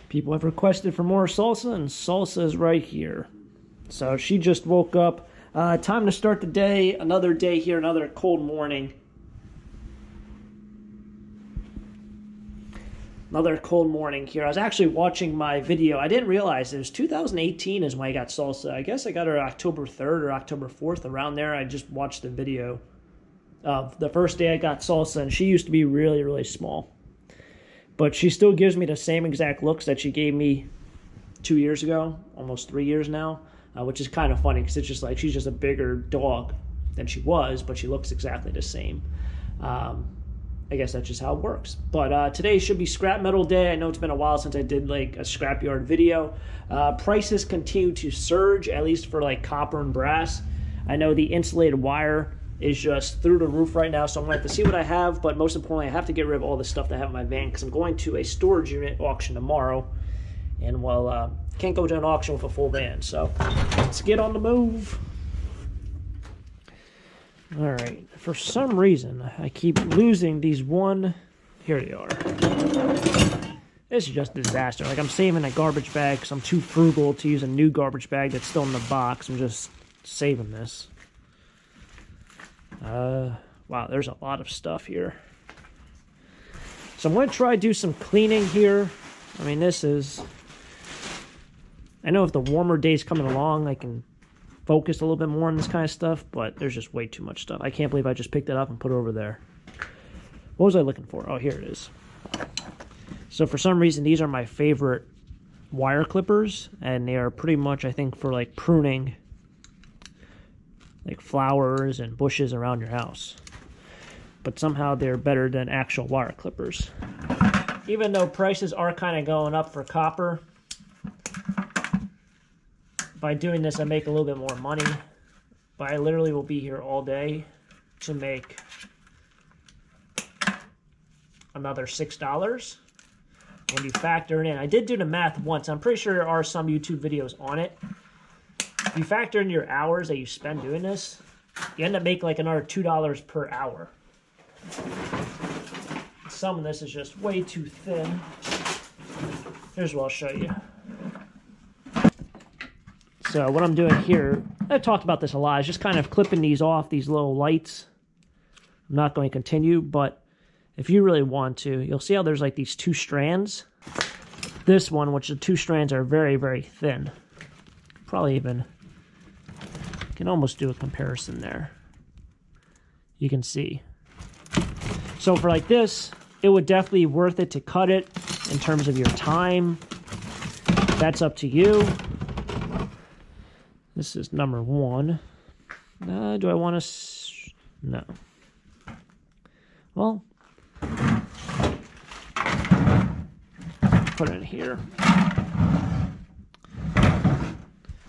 People have requested for more salsa, and salsa is right here. So she just woke up. Time to start the day. Another day here, another cold morning. Another cold morning here. I was actually watching my video. I didn't realize it was 2018 is when I got salsa. I guess I got her October 3rd or October 4th, around there. I just watched the video of the first day I got salsa, and she used to be really, really small. But she still gives me the same exact looks that she gave me 2 years ago, almost 3 years now, which is kind of funny because it's just like she's just a bigger dog than she was, but she looks exactly the same. I guess that's just how it works. But today should be scrap metal day. I know it's been a while since I did like a scrapyard video. Prices continue to surge, at least for like copper and brass. I know the insulated wire is just through the roof right now, so I'm going to have to see what I have, but most importantly, I have to get rid of all the stuff that I have in my van because I'm going to a storage unit auction tomorrow, and well, can't go to an auction with a full van, so let's get on the move. All right, for some reason, I keep losing these one. Here they are. This is just a disaster. Like, I'm saving a garbage bag because I'm too frugal to use a new garbage bag that's still in the box. I'm just saving this. Wow, there's a lot of stuff here. So I'm going to try to do some cleaning here. I mean, this is... I know if the warmer days coming along, I can focus a little bit more on this kind of stuff, but there's just way too much stuff. I can't believe I just picked it up and put it over there. What was I looking for? Oh, here it is. So for some reason, these are my favorite wire clippers, and they are pretty much, I think, for like pruning like flowers and bushes around your house. But somehow they're better than actual wire clippers. Even though prices are kind of going up for copper, by doing this I make a little bit more money. But I literally will be here all day to make another $6. When you factor it in, I did do the math once. I'm pretty sure there are some YouTube videos on it. If you factor in your hours that you spend doing this, you end up making like another $2 per hour. Some of this is just way too thin. Here's what I'll show you. So what I'm doing here, I've talked about this a lot, is just kind of clipping these off, these little lights. I'm not going to continue, but if you really want to, you'll see how there's like these two strands. This one, which the two strands are very, very thin. Probably even... can almost do a comparison there. You can see. So for like this, it would definitely be worth it to cut it in terms of your time. That's up to you. This is number one. Do I want to... no. Well, put it in here.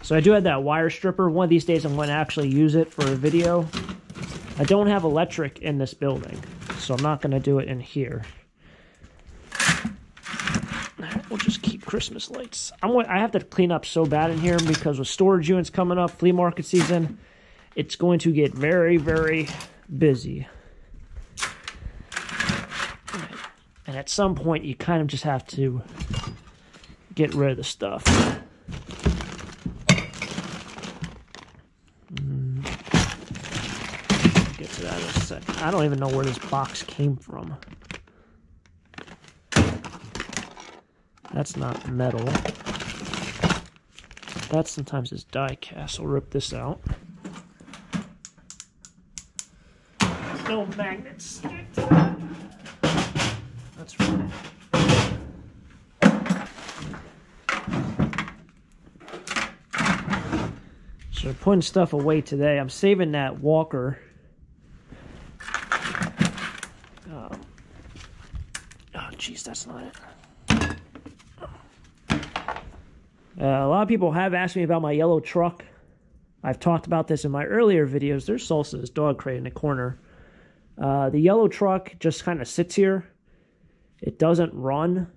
So I do have that wire stripper. One of these days I'm going to actually use it for a video. I don't have electric in this building, so I'm not going to do it in here. We'll just keep Christmas lights. I have to clean up so bad in here because with storage units coming up, flea market season, it's going to get very, very busy. And at some point, you kind of just have to get rid of the stuff. Get to that in a second. I don't even know where this box came from. That's not metal. That sometimes is die cast. I'll rip this out. No magnets. That's right. So putting stuff away today. I'm saving that walker. Oh, jeez, that's not it. A lot of people have asked me about my yellow truck. I've talked about this in my earlier videos. There's Salsa's dog crate in the corner. The yellow truck just kind of sits here. It doesn't run.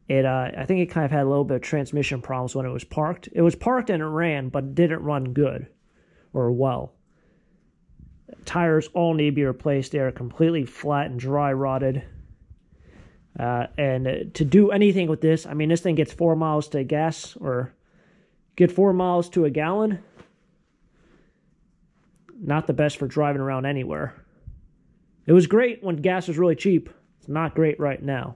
I think it kind of had a little bit of transmission problems when it was parked. It was parked and it ran, but it didn't run good or well. Tires all need to be replaced. They are completely flat and dry rotted. And to do anything with this, I mean, this thing gets 4 miles to gas, or get 4 miles to a gallon. Not the best for driving around anywhere. It was great when gas was really cheap. It's not great right now.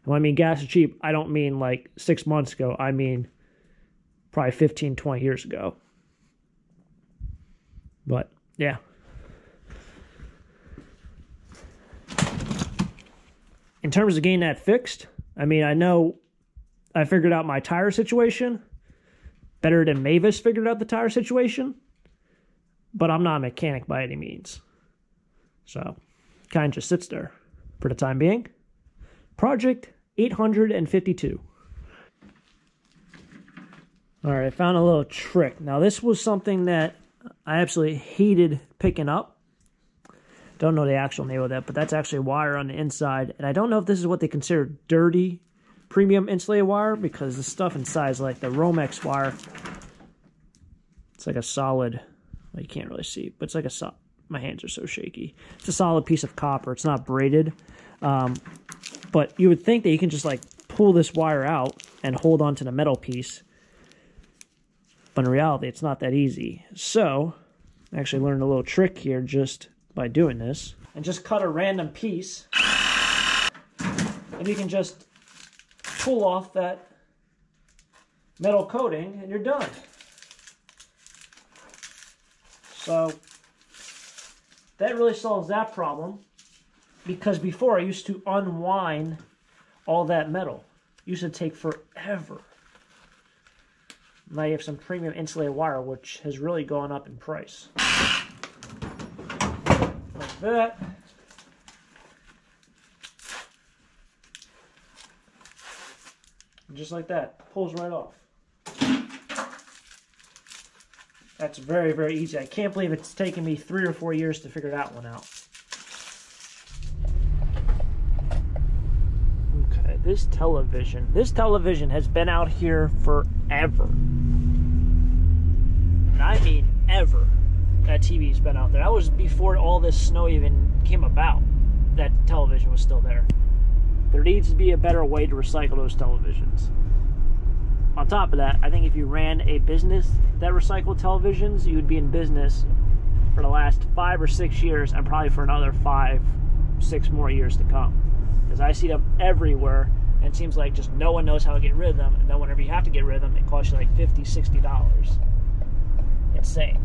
And when I mean gas is cheap, I don't mean like 6 months ago. I mean probably 15, 20 years ago. But, yeah. In terms of getting that fixed, I mean, I know I figured out my tire situation better than Mavis figured out the tire situation, but I'm not a mechanic by any means. So, kind of just sits there for the time being. Project 852. All right, I found a little trick. Now, this was something that I absolutely hated picking up. Don't know the actual name of that, but that's actually wire on the inside. And I don't know if this is what they consider dirty premium insulated wire, because the stuff inside is like the Romex wire. It's like a solid, well, you can't really see, but it's like a solid, my hands are so shaky. It's a solid piece of copper. It's not braided. But you would think that you can just like pull this wire out and hold onto the metal piece. But in reality, it's not that easy. So, I actually learned a little trick here just by doing this. And just cut a random piece. And you can just pull off that metal coating and you're done. So, that really solves that problem. Because before I used to unwind all that metal. It used to take forever. Now you have some premium insulated wire, which has really gone up in price. Like that. And just like that. Pulls right off. That's very, very easy. I can't believe it's taken me 3 or 4 years to figure that one out. Okay, this television has been out here forever. And I mean ever. That TV's been out there. That was before all this snow even came about. That television was still there. There needs to be a better way to recycle those televisions. On top of that, I think if you ran a business that recycled televisions, you would be in business for the last 5 or 6 years, and probably for another 5, 6 more years to come. Because I see them everywhere, and it seems like just no one knows how to get rid of them, and then whenever you have to get rid of them, it costs you like $50, $60. Insane.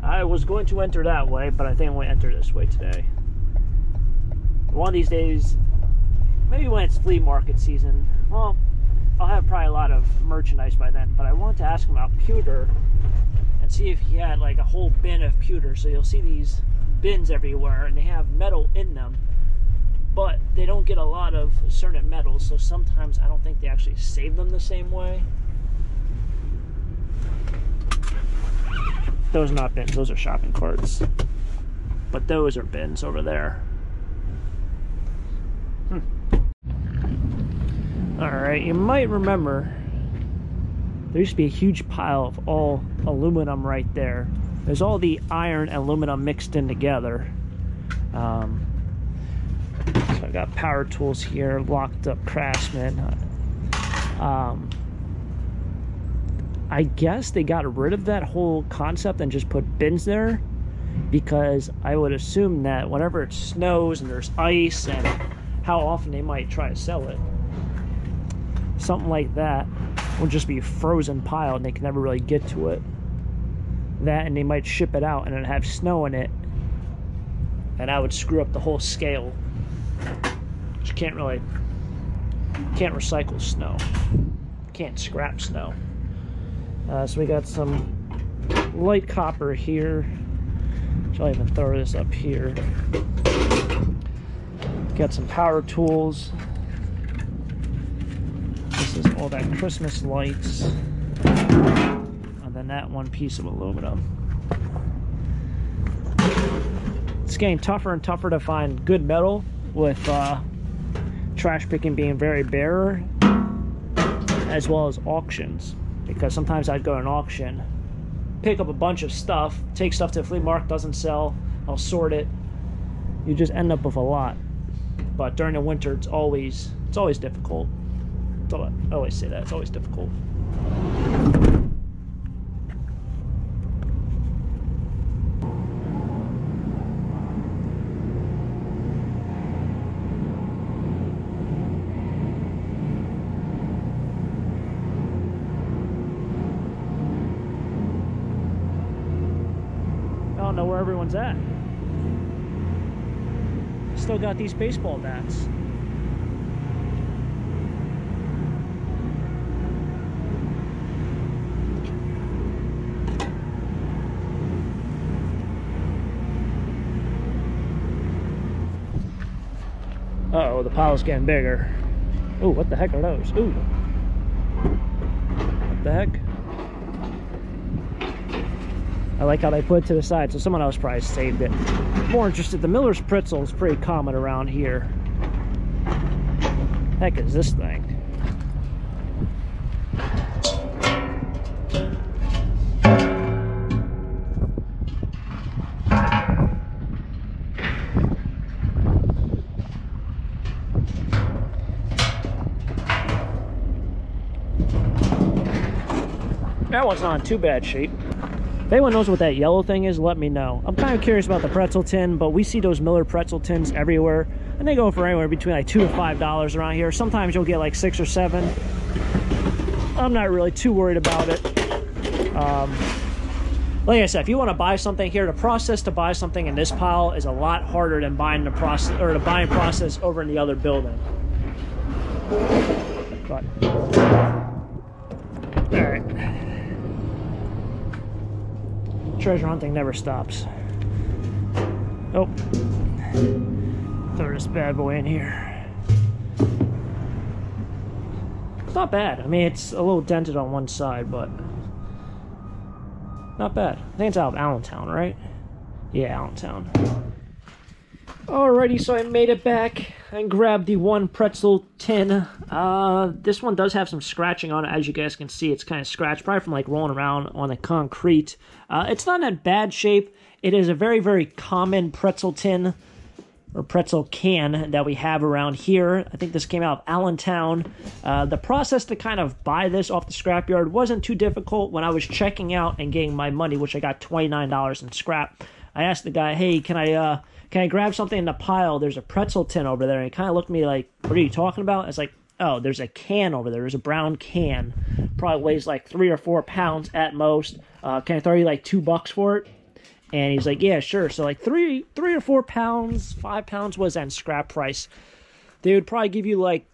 I was going to enter that way, but I think I'm going to enter this way today. One of these days, maybe when it's flea market season, well, I'll have probably a lot of merchandise by then, but I wanted to ask him about pewter and see if he had like a whole bin of pewter. So you'll see these bins everywhere, and they have metal in them, but they don't get a lot of certain metals, so sometimes I don't think they actually save them the same way. Those are not bins, those are shopping carts. But those are bins over there. Alright, you might remember there used to be a huge pile of all aluminum right there. There's all the iron and aluminum mixed in together. So I got power tools here, locked up Craftsman. I guess they got rid of that whole concept and just put bins there, because I would assume that whenever it snows and there's ice and how often they might try to sell it, something like that will just be a frozen pile and they can never really get to it. That, and they might ship it out and it'd have snow in it, and I would screw up the whole scale. You can't recycle snow. Can't scrap snow. So we got some light copper here. I'll even throw this up here. Got some power tools. This is all that Christmas lights. And then that one piece of aluminum. It's getting tougher and tougher to find good metal, with trash picking being very bare, as well as auctions. Because sometimes I'd go to an auction, pick up a bunch of stuff, take stuff to the flea market, doesn't sell, I'll sort it. You just end up with a lot. But during the winter, it's always difficult. I always say that, it's always difficult. I don't know where everyone's at. Still got these baseball bats. Uh-oh, the pile's getting bigger. Ooh, what the heck are those? Ooh. What the heck? I like how they put it to the side, so someone else probably saved it. More interested, the Miller's pretzel is pretty common around here. Heck is this thing? That one's not in too bad shape. If anyone knows what that yellow thing is, let me know. I'm kind of curious about the pretzel tin, but we see those Miller pretzel tins everywhere, and they go for anywhere between like $2 to $5 around here. Sometimes you'll get like 6 or 7. I'm not really too worried about it. Like I said, if you want to buy something here, the process to buy something in this pile is a lot harder than buying the process or the buying process over in the other building. But all right. Treasure hunting never stops. Oh, throw this bad boy in here. It's not bad. I mean, it's a little dented on one side, but not bad. I think it's out of Allentown, right? Yeah, Allentown. Alrighty, so I made it back and grabbed the one pretzel tin. This one does have some scratching on it, as you guys can see. It's kind of scratched, probably from like rolling around on the concrete. It's not in bad shape. It is a very, very common pretzel tin or pretzel can that we have around here. I think this came out of Allentown. The process to kind of buy this off the scrapyard wasn't too difficult. When I was checking out and getting my money, which I got $29 in scrap, I asked the guy, hey, can I grab something in the pile? There's a pretzel tin over there. And he kind of looked at me like, what are you talking about? It's like, oh, there's a can over there. There's a brown can. Probably weighs like 3 or 4 pounds at most. Can I throw you like $2 for it? And he's like, yeah, sure. So like 3 or 4 pounds, 5 pounds was that scrap price. They would probably give you like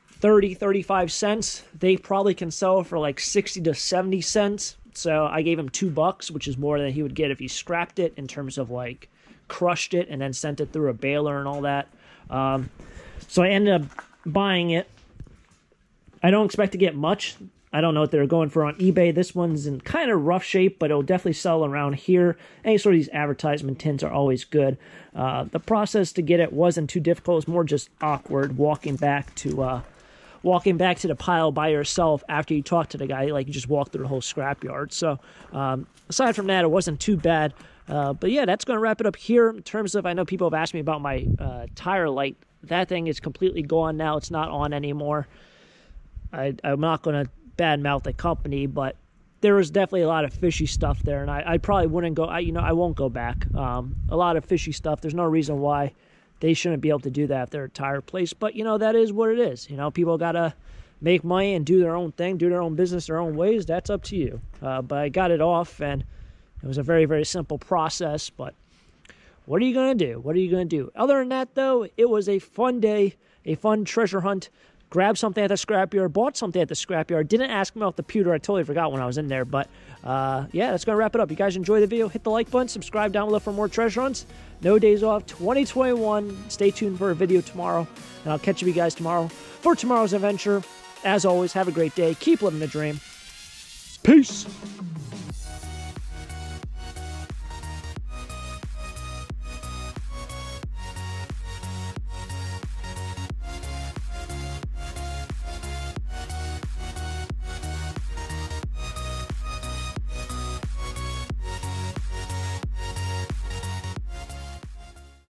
30, 35 cents. They probably can sell for like 60 to 70 cents. So I gave him $2, which is more than he would get if he scrapped it in terms of like crushed it and then sent it through a baler and all that. So I ended up buying it. I don't expect to get much. I don't know what they're going for on eBay. This one's in kind of rough shape, but it'll definitely sell around here. Any sort of these advertisement tins are always good. The process to get it wasn't too difficult. It was more just awkward walking back to the pile by yourself after you talk to the guy. Like, you just walk through the whole scrapyard. So aside from that, it wasn't too bad. But yeah, that's going to wrap it up here. In terms of, I know people have asked me about my tire light. That thing is completely gone now. It's not on anymore. I'm not going to badmouth the company, but there was definitely a lot of fishy stuff there, and I probably wouldn't go. I won't go back. A lot of fishy stuff. There's no reason why they shouldn't be able to do that if they're a tire place. But that is what it is. People gotta make money and do their own thing, do their own business their own ways. That's up to you. But I got it off, and it was a very, very simple process. But what are you gonna do? What are you gonna do? Other than that, though, it was a fun day, a fun treasure hunt. Grabbed something at the scrapyard, bought something at the scrapyard. Didn't ask him about the pewter. I totally forgot when I was in there. But yeah, that's going to wrap it up. You guys enjoy the video, hit the like button, subscribe down below for more treasure hunts. No days off, 2021. Stay tuned for a video tomorrow, and I'll catch you guys tomorrow for tomorrow's adventure. As always, have a great day. Keep living the dream. Peace.